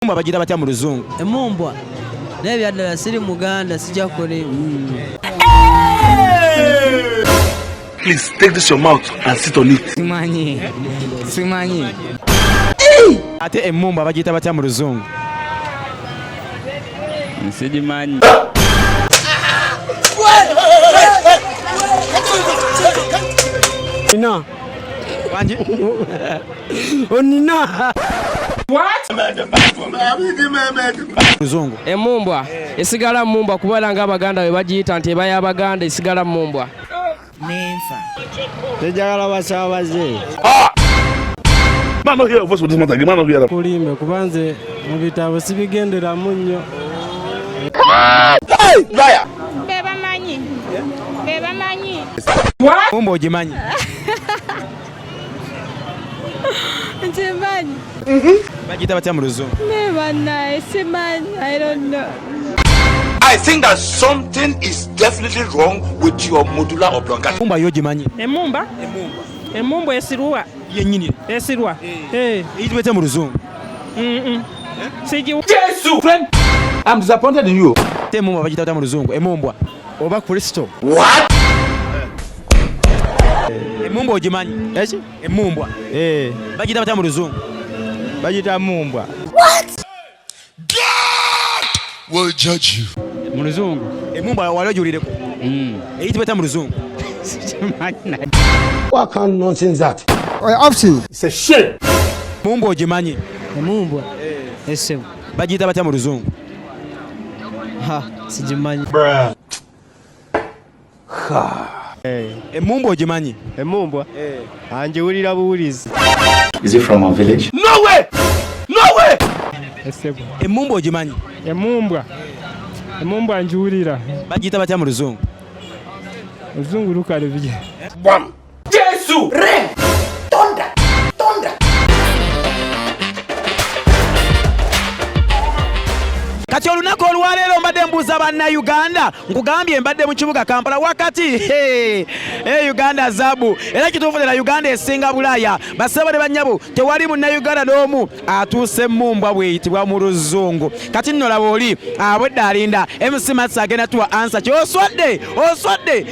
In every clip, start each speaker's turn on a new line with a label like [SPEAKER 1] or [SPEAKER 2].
[SPEAKER 1] Emumbwa Bajiyita batya mu Luzungu?
[SPEAKER 2] Emumbwa n'ebyaddala siri muganda sijja kole.
[SPEAKER 3] Please take this your mouth and sit on it.
[SPEAKER 1] Simanyi. Ate Emumbwa Bajiyita batya mu Luzungu?
[SPEAKER 4] Nsigimanyi.
[SPEAKER 2] Nina.
[SPEAKER 1] Wanji.
[SPEAKER 2] Onina.
[SPEAKER 4] What?
[SPEAKER 1] Luzungu.
[SPEAKER 5] Emumbwa esigala mumbwa kubera nga abaganda we Bajiyita nti eba y'abaganda esigala mumbwa.
[SPEAKER 2] Nenfa.
[SPEAKER 6] Tejagala basabaze.
[SPEAKER 3] Man, not hear a voice with this man again. Man, not hear.
[SPEAKER 6] Kulimbe kubanze mu bitabo sibigendera munnyo.
[SPEAKER 3] Hey, liar!
[SPEAKER 7] Beba manyi. Beba manyi.
[SPEAKER 1] What? Emumbwa ogimanyi?
[SPEAKER 7] Ntimanyi.
[SPEAKER 1] Bajiyita batya mu Luzungu?
[SPEAKER 7] Beba naye simanyi. I don't know.
[SPEAKER 3] I think that something is definitely wrong with your medulla oblongata.
[SPEAKER 1] Emumbwa yo ogimanyi?
[SPEAKER 8] Emumbwa? Emumbwa esirwa.
[SPEAKER 1] Yennyini.
[SPEAKER 8] Esirwa.
[SPEAKER 1] Eyitibwa etya mu Luzungu?
[SPEAKER 8] Siji.
[SPEAKER 3] Jesus! Friend, I'm disappointed in you.
[SPEAKER 1] Ate Emumbwa Bajiyita batya mu Luzungu? Emumbwa oba Kristo?
[SPEAKER 3] What?
[SPEAKER 1] Emumbwa ogimanyi?
[SPEAKER 6] Eki?
[SPEAKER 1] Emumbwa. Bajiyita batya mu Luzungu?
[SPEAKER 6] Bajiyita mumbwa.
[SPEAKER 3] Will judge you.
[SPEAKER 1] Mu Luzungu. Emumbwa wali ogiwulireko? Eyitibwa etya mu Luzungu?
[SPEAKER 9] What kind of nonsense is that?
[SPEAKER 3] It's a shame.
[SPEAKER 1] Emumbwa ogimanyi?
[SPEAKER 2] Emumbwa. Esebu.
[SPEAKER 1] Bajiyita batya mu Luzungu?
[SPEAKER 2] Ha, sigimanyi.
[SPEAKER 1] Emumbwa ogimanyi?
[SPEAKER 6] Emumbwa. Anjiwulira buwulizi.
[SPEAKER 4] Is it from our village?
[SPEAKER 3] No way! No way!
[SPEAKER 6] Esebu.
[SPEAKER 1] Emumbwa ogimanyi?
[SPEAKER 6] Emumbwa. Emumbwa njiwulira.
[SPEAKER 1] Bajiyita batya mu Luzungu?
[SPEAKER 6] Luzungu lukalebye.
[SPEAKER 3] Bam! Jesus! Rain! Thunder! Thunder!
[SPEAKER 1] Kati olunaku olwaleero mbadde mbuuza bannayuganda nkugambye mbadde mu kibuga Kampala wakati Uganda zabu era kituufu ddala Uganda esinga Bulaaya bassebo ne bannyabo tewali munnayuganda n'omu atuuse Emumbwa bweyitibwa mu Luzungu. Kati nno laba oli abwedde alinda MC Mats agenda tuwa ansa kyoswadde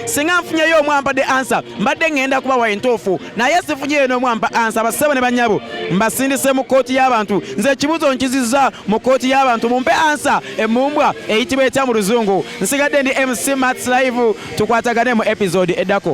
[SPEAKER 1] singa nfunyeyo omu ampadde ansa mbadde ngenda kubawa entuufu naye sifunyeyo n'omu ampa ansa bassebo ne bannyabo mbasindise mu kkooti y'abantu nze ekibuzo nkizizza mu kkooti y'abantu mumpe ansa Emumbwa eyitibwa etya mu Luzungu. Nsigadde ndi MC Mats live tukwatagane mu episode eddako.